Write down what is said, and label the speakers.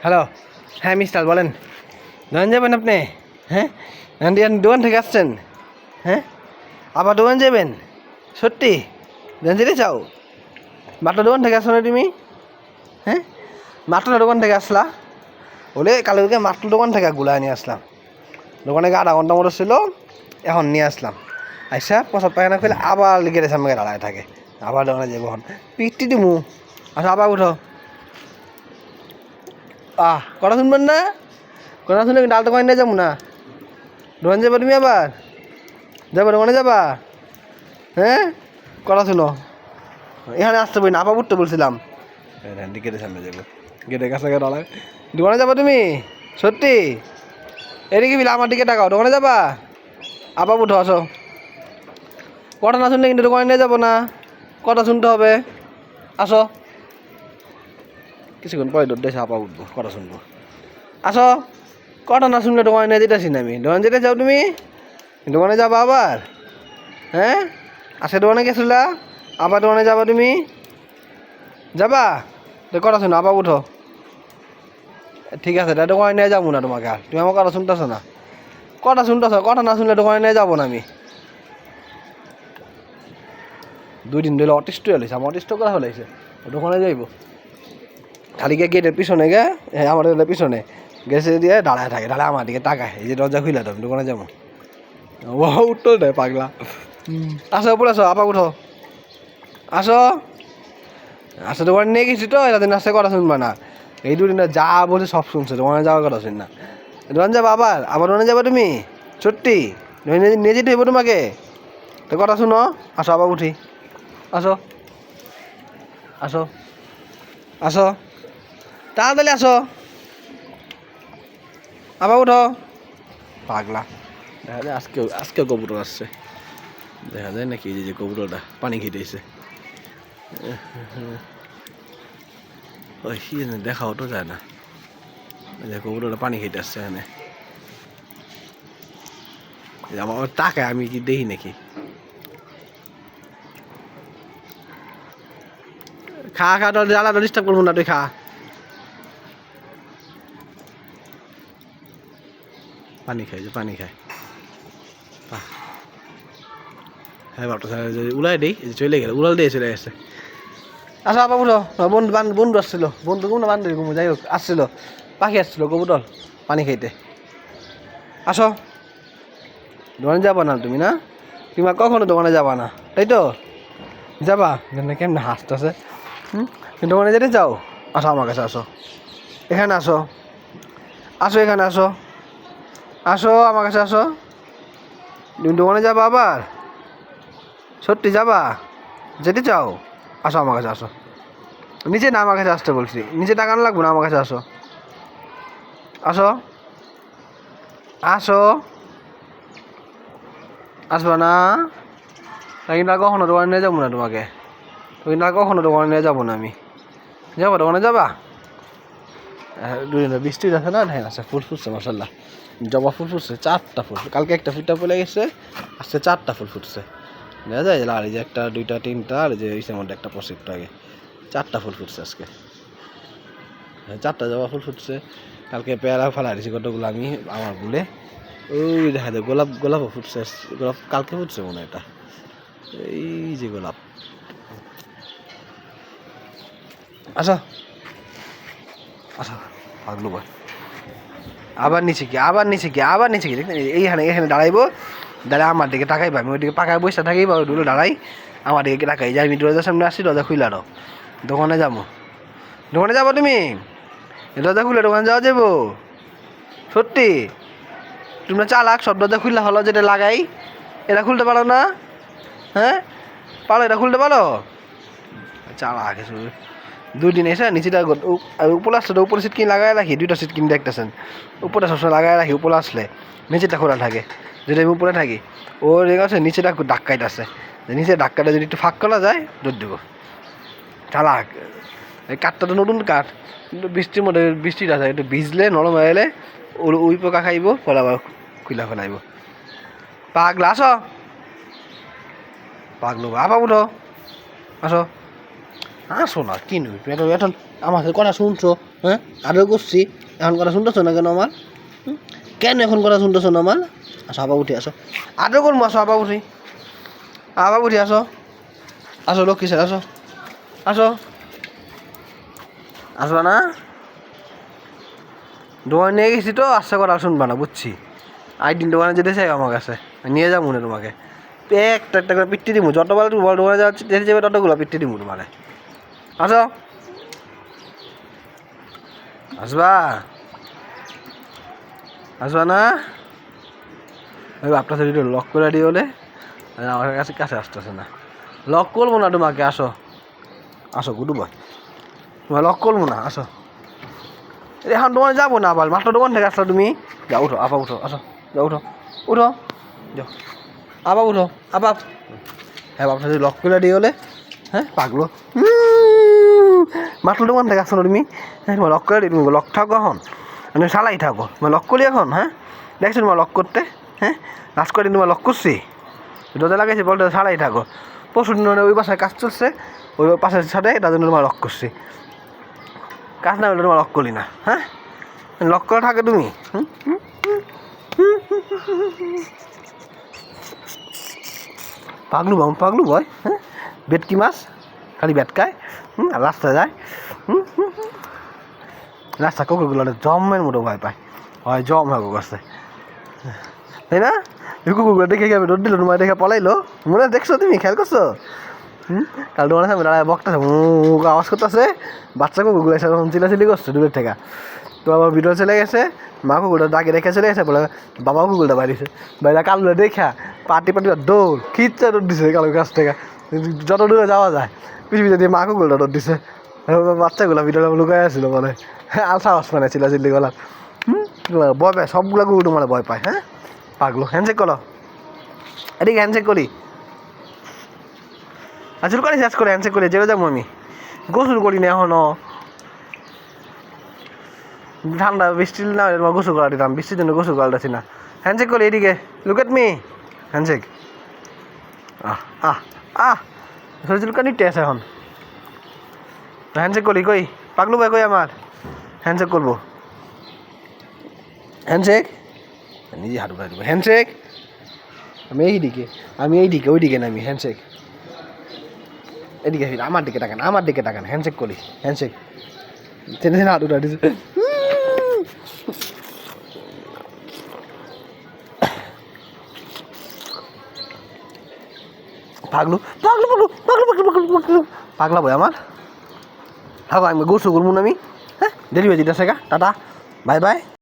Speaker 1: Hello, হ্যাঁ mister বলেন, দোকান যাবেন আপনি? হ্যাঁ, দোকান থেকে আসছেন? হ্যাঁ, আবার দোকান যাবেন? সত্যি দোকান যেতে চাও? মাত্র দোকান থেকে আসো না তুমি? হ্যাঁ, মাত্র দোকান থেকে আসলা? বলে কালকে মাত্র দোকান থেকে গুলা নিয়ে আসলাম। দোকানে আধা ঘন্টা মতো ছিল, এখন নিয়ে আসলাম। আইসা পছন্দ পায়খানা ফেলে আবার লিখে রেছে আমাকে দাঁড়ায় থাকে। আবার দোকানে যাবো এখন পিঠটি দিমু। আচ্ছা আবার উঠো। কথা শুনবেন না? কথা শুনলে ডাল দোকানে নিয়ে যাবো না। দোকান যাবা তুমি আবার? যাবা দোকানে যাবা? হ্যাঁ, কথা শুনো, এখানে আসতে পারি না, আবার উঠতে বলছিলাম। গেটের সামনে যাবো, গেটের কাছে দাঁড়ায়। দোকানে যাবা তুমি? সত্যি? এদিকে বিল আমার দিকে টাকাও, দোকানে যাবা? আবার উঠো, আসো। কথা না শুনলে কিন্তু দোকানে নিয়ে যাবো না, কথা শুনতে হবে। আসো, কিছুক্ষণ পরে দৌড় দেশে আবার উঠবো, কথা শুনবো। আসো, কথা না শুনলে দোকানে নিয়ে যেতেছি না আমি। দোকানে যেতে চাও তুমি? দোকানে যাবা আবার? হ্যাঁ, আজকে দোকানে গেছিলা, আবার দোকানে যাবা তুমি? যাবা তো কথা শুনো, আবার উঠো। ঠিক আছে, তাই দোকানে নিয়ে যাবো না তোমাকে আর। তুমি আমার কথা শুনতেছো না, কথা শুনতেছ, কথা না শুনলে দোকানে নিয়ে যাবো না আমি। 2 দিন ধরে অটিস্ট হয়েছে, আমার অটিস্ট করা হয়েছে, দোকানে যাইব খালি গিয়ে গেটের পিছনে গে, আমার পিছনে গেছে দিয়ে দাঁড়ায় থাকে, দাঁড়ায় আমার দিকে তাকায়, এই যে দরজা খুলে তো আমি দোকানে যাবো। ও উঠতো না পাগলা। আসো উপরে আসো, আবার উঠো। আসো, আসো, দোকানে নিয়ে গেছি তো, এরা দিন আসতে কথা শুনবা না। এই 2 দিনে যা বলছে সব শুনছে, দোকানে যাওয়ার কথা শুন না। দোকানে যাবো আবার? আবার দোকানে যাবো তুমি? সত্যি নিয়ে যেতে হইব তোমাকে তো, কথা শুনো। আসো আবার উঠি, আসো, আসো, আসো, তাড়াতাড়ি আসো, আবার উঠো। পাগলা, দেখা যায় আজকেও কবুতর আসছে, দেখা যায় নাকি যে কবুতরটা পানি খেতেছে। ওই দেখাও তো যায় না, কবুতরটা পানি খেতে আসছে এখানে। আমার টাকায় আমি কি দেখি নাকি? খা খা, তো জ্বালা তো ডিস্টার্ব করবো না, তুই খা। পানি খাই, যে পানি খায়। হ্যাঁ বাপটা উলাই দিই, চলে গেল, উড়াল দিয়ে চলে গেছে। আসো আবার উঠো, বন্ধু আসছিল, বন্ধু কোনো বান্ধবী কোনো যাই হোক আসছিল, পাখি আসছিল কবুতর পানি খাইতে। আসো, দোকানে যাবা না তুমি? না, তুমি আর কখনো দোকানে যাবা না, তাই তো? যাবা কেমন হাসতেছে। দোকানে যেতে চাও? আসো আমার কাছে, আসো, এখানে আসো, আসো এখানে আসো, আসো আমার কাছে আসো। তুমি দোকানে যাবা আবার? সত্যি যাবা? যেতে চাও? আসো আমার কাছে, আসো। নিচে না, আমার কাছে আসতে বলছি, নিচে টাকা লাগবো না, আমার কাছে আসো, আসো, আসো, আসবো না? তাই না, কখনো দোকানে নিয়ে যাবো না তোমাকে, তুই না কখনো দোকানে নিয়ে যাবো না আমি। যাবো দোকানে যাবা? 2 দিনে বৃষ্টি আছে না, ঢাই আছে, ফুল ফুটছে মাসাল্লাহ, জবা ফুল ফুটছে 4টা ফুল, কালকে একটা ফুলটা ফুলে গেছে, আজকে 4টা ফুল ফুটছে। দেখা যায় আর এই যে 1, 2, 3টা, আর যে ইসের মধ্যে একটা পশিট আগে 4টা ফুল ফুটছে আজকে। 4টা জবা ফুল ফুটছে। কালকে পেয়ারা ফেলা দিয়েছি কতগুলো আমি আমার ভুলে। ওই দেখা যায় গোলাপও ফুটছে, গোলাপ কালকে ফুটছে মনে হয় এটা, এই যে গোলাপ। আসো, আসো, পাগলু বল। আবার নিচে কি, আবার নিচে কি, আবার নিচে কি, এইখানে এখানে দাঁড়াইবো, দাঁড়ায় আমার দিকে তাকাইবো, আমি ওইদিকে পাকায় বসে থাকি বা ওইগুলো দাঁড়াই, আমার দিকে তাকাই যে আমি দরজার সামনে আসছি, দরজা খুলে আনো, দোকানে যাবো। দোকানে যাবো তুমি? দরজা খুলে দোকানে যাওয়া যাবো? সত্যি? তোমরা চালাক, সব দরজা খুললে হলো, যেটা লাগাই এটা খুলতে পারো না? হ্যাঁ, পারো, এটা খুলতে পারো? চালাক 2 দিন এসে নিচেটা উপরে আসলে উপরে সিট কিনে লাগাই রাখি, 2টা সিট কিনে দেখতেছেন, উপরে সবসময় লাগাই রাখি, উপরে আসলে নিচেটা খোলা থাকে, যেটা আমি উপরে থাকি ও রেগে আছে, নিচেটা ধাক্কাইতেছে, নিচে ধাক্কাটা যদি একটু ফাঁক করা যায় দৌড় দেবো। চালাক, এই কাঠটা তো নতুন কাঠ, কিন্তু বৃষ্টির মধ্যে, বৃষ্টিটা আছে একটু ভিজলে নরম হয়ে গেলে উই পোকা খাইব, ফলে আবার খুলা ফেলাইব। পাগলা, আসো, পাগলো আবার উঠো, আসো, আসো না কি নই এখন আমার সাথে কথা শুনছো, হ্যাঁ আরও করছি, এখন কথা শুনতেছো না কেন আমার? কেন এখন কথা শুনতেছো না আমার? আসো আবার উঠে আসো, আরও করবো, আসো আবার উঠি, আবার উঠি, আসো আসো লক্ষ্মী স্যার, আসো আসো, আসবা না? দোকানে নিয়ে গেছি তো, আশা করা শুনবা না, বুঝছি। আইডিন দোকানে যেতে চাই আমার কাছে, নিয়ে যাবো না তোমাকে, একটা একটা করে পিট্টি দিমু, যতবার তুমি বল দোকানে যাচ্ছি যেতে যাবে ততগুলো পিট্টি দিমু তোমারে। আসো, আসবা, আসবা না? ওই আপনার সাথে লক করে দিয়ে হলে আমার কাছে কাছে আসতেছে না, লক করবো না তোমাকে, আসো আসো গুডু বয়, তোমার লক করবো না, আসো। এখন দোকানে যাবো না, আবার মাত্র দোকান থেকে আসলো তুমি, যাও উঠো, আবার উঠো, আসো যাও উঠো, উঠো যাও, আবার উঠো, আবার। হ্যাঁ আপনার সাথে লক করে দিয়ে হলে, হ্যাঁ পাগলো, মাত্র দোকান থেকে আসলো তুমি, হ্যাঁ তোমার লক করে দিই, তুমি লক থাকো এখন, তুমি সালাই থাকো, তোমার লক করি এখন, হ্যাঁ দেখছো তোমার লক করতে, হ্যাঁ লাস্ট করে তোমার লক করছি, দরজা লাগাইছি বলতে সারাই থাকো, পরশু দিন ওই বাসায় কাজ চলছে, ওই পাশের সাথে তার জন্য তোমার লক করছি, কাজ না হলে তোমার লক করি না, হ্যাঁ লক করে থাকে তুমি। পাগলু বয়, হ্যাঁ বেটকি মাছ খালি বেটকায়, আর রাস্তা যায়, রাস্তা কুকুরগুলো জমের মতো ভয় পায়, হয় জম হাগু করছে, তাই না? কুকুরগুলো দেখে আমি রোড দিল, তোমার দেখে পলাইলো, মনে দেখছো তুমি, খেয়াল করছো? কাল তোমার সামনে দাঁড়ায় বকতেছে, আওয়াজ করতেছে, বাচ্চা কুকুরগুলো এসে চিলাচিলি করছে দূরের থেকে, তো আমার ভিডিও চলে গেছে, মা কুকুরটা ডাকে রেখে চলে গেছে, বলে বাবা কুকুরটা বাইরেছে, বাইরে কালুলে দেখা পাটি দৌড় খিচ্ছা দৌড় দিছে কালুর কাছ থেকে, যত দূরে যাওয়া যায় পৃথিবীতে দিয়ে মা কুকুরটা দৌড় দিছে, বাচ্চাগুলো ভিডিওটা লুকাই আসছিল বলে, আর সাহস মানে চিলাচিলি গলার, ভয় পায় সবগুলো কুকুর তোমার ভয় পায়, হ্যাঁ পাগলো। হ্যান্ডশেক করো, এদিকে হ্যান্ডশেক করি, আসলে করে শেষ করে হ্যান্ডশেক করে যেতে যাবো আমি, গোসল করি না এখনো, ঠান্ডা বৃষ্টি না গোসল করা দিতাম, বৃষ্টির জন্য গোসল করাচ্ছি না, হ্যান্ডশেক করি, এদিকে লুক এট মি, হ্যান্ডশেক, আহ আহ আহ শরীর চুলকানি টেস্ট এখন, হ্যান্ডশেক করি, কই পাগলু ভাই কই আমার, হ্যান্ডশেক করবো, হ্যান্ডশেক নিজে হাঁটু উঠাই দেবো, হ্যান্ডশেক আমি এইদিকে ওইদিকে নামি, হ্যান্ডশেক এদিকে আমার দিকে তাকান, হ্যান্ডশেক করি, হ্যান্ডশেক টেনে হাঁটু উঠাই দিচ্ছে, পাগলা ভাই আমার, হ্যাঁ আমি গোসল করবো না আমি, হ্যাঁ ডেলিভারি দিতে শেখা, টাটা বাই বাই।